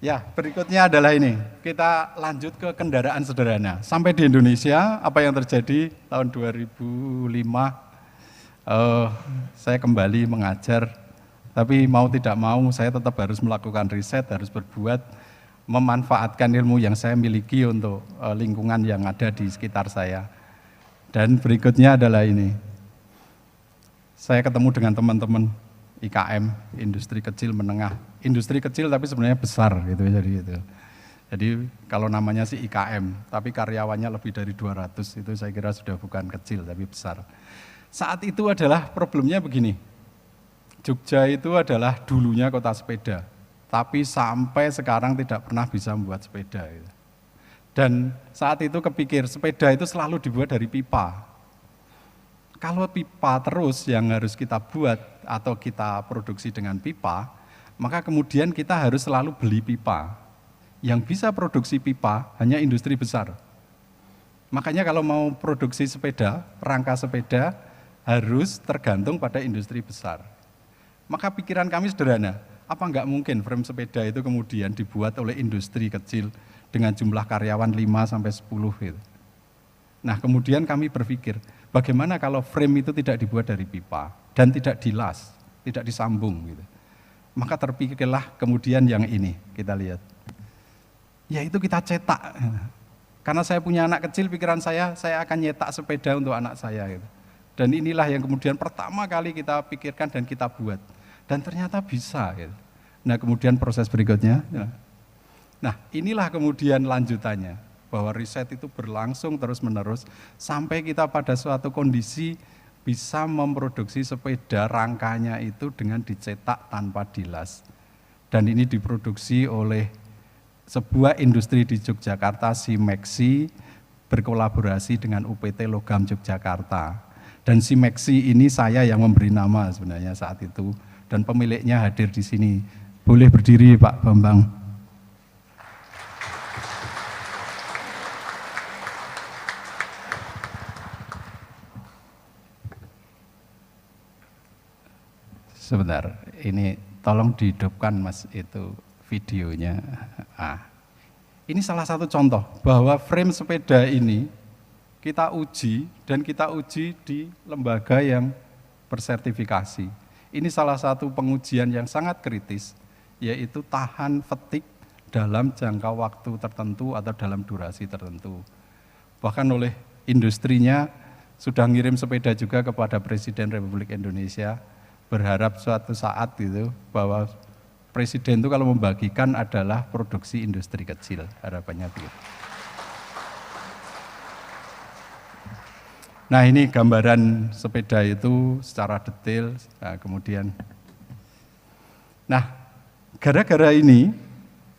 Ya, berikutnya adalah ini. Kita lanjut ke kendaraan sederhana. Sampai di Indonesia, apa yang terjadi tahun 2005, saya kembali mengajar, tapi mau tidak mau saya tetap harus melakukan riset, harus berbuat, memanfaatkan ilmu yang saya miliki untuk lingkungan yang ada di sekitar saya. Dan berikutnya adalah ini. Saya ketemu dengan teman-teman IKM, industri kecil menengah, industri kecil tapi sebenarnya besar gitu. Jadi kalau namanya sih IKM, tapi karyawannya lebih dari 200, itu saya kira sudah bukan kecil tapi besar. Saat itu adalah problemnya begini, Jogja itu adalah dulunya kota sepeda, tapi sampai sekarang tidak pernah bisa membuat sepeda. Gitu. Dan saat itu kepikir sepeda itu selalu dibuat dari pipa. Kalau pipa terus yang harus kita buat atau kita produksi dengan pipa, maka kemudian kita harus selalu beli pipa. Yang bisa produksi pipa hanya industri besar. Makanya kalau mau produksi sepeda, rangka sepeda harus tergantung pada industri besar. Maka pikiran kami sederhana, apa enggak mungkin frame sepeda itu kemudian dibuat oleh industri kecil dengan jumlah karyawan 5-10 gitu. Nah kemudian kami berpikir, bagaimana kalau frame itu tidak dibuat dari pipa dan tidak dilas, tidak disambung gitu. Maka terpikirlah kemudian yang ini, kita lihat. Yaitu kita cetak. Karena saya punya anak kecil, pikiran saya akan nyetak sepeda untuk anak saya gitu. Dan inilah yang kemudian pertama kali kita pikirkan dan kita buat. Dan ternyata bisa gitu. Nah kemudian proses berikutnya. Nah inilah kemudian lanjutannya. Bahwa riset itu berlangsung terus-menerus sampai kita pada suatu kondisi bisa memproduksi sepeda rangkanya itu dengan dicetak tanpa dilas. Dan ini diproduksi oleh sebuah industri di Yogyakarta, Simeksi, berkolaborasi dengan UPT Logam Yogyakarta. Dan Simeksi ini saya yang memberi nama sebenarnya saat itu, dan pemiliknya hadir di sini. Boleh berdiri Pak Bambang. Sebentar, ini tolong dihidupkan Mas itu videonya. Ini salah satu contoh bahwa frame sepeda ini kita uji dan kita uji di lembaga yang bersertifikasi. Ini salah satu pengujian yang sangat kritis, yaitu tahan fatigue dalam jangka waktu tertentu atau dalam durasi tertentu. Bahkan oleh industrinya sudah ngirim sepeda juga kepada Presiden Republik Indonesia, berharap suatu saat itu bahwa presiden itu kalau membagikan adalah produksi industri kecil, harapannya begitu. Nah ini gambaran sepeda itu secara detail, kemudian. Nah gara-gara ini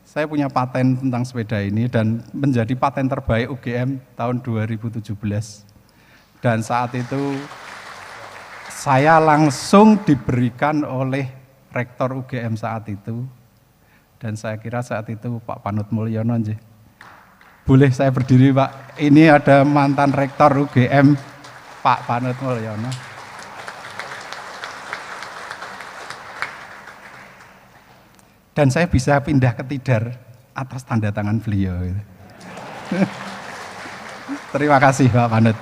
saya punya paten tentang sepeda ini dan menjadi paten terbaik UGM tahun 2017. Dan saat itu saya langsung diberikan oleh rektor UGM saat itu, dan saya kira saat itu Pak Panut Mulyono. Boleh saya berdiri Pak? Ini ada mantan rektor UGM Pak Panut Mulyono. Dan saya bisa pindah ke Tidar atas tanda tangan beliau. Terima kasih Pak Panut.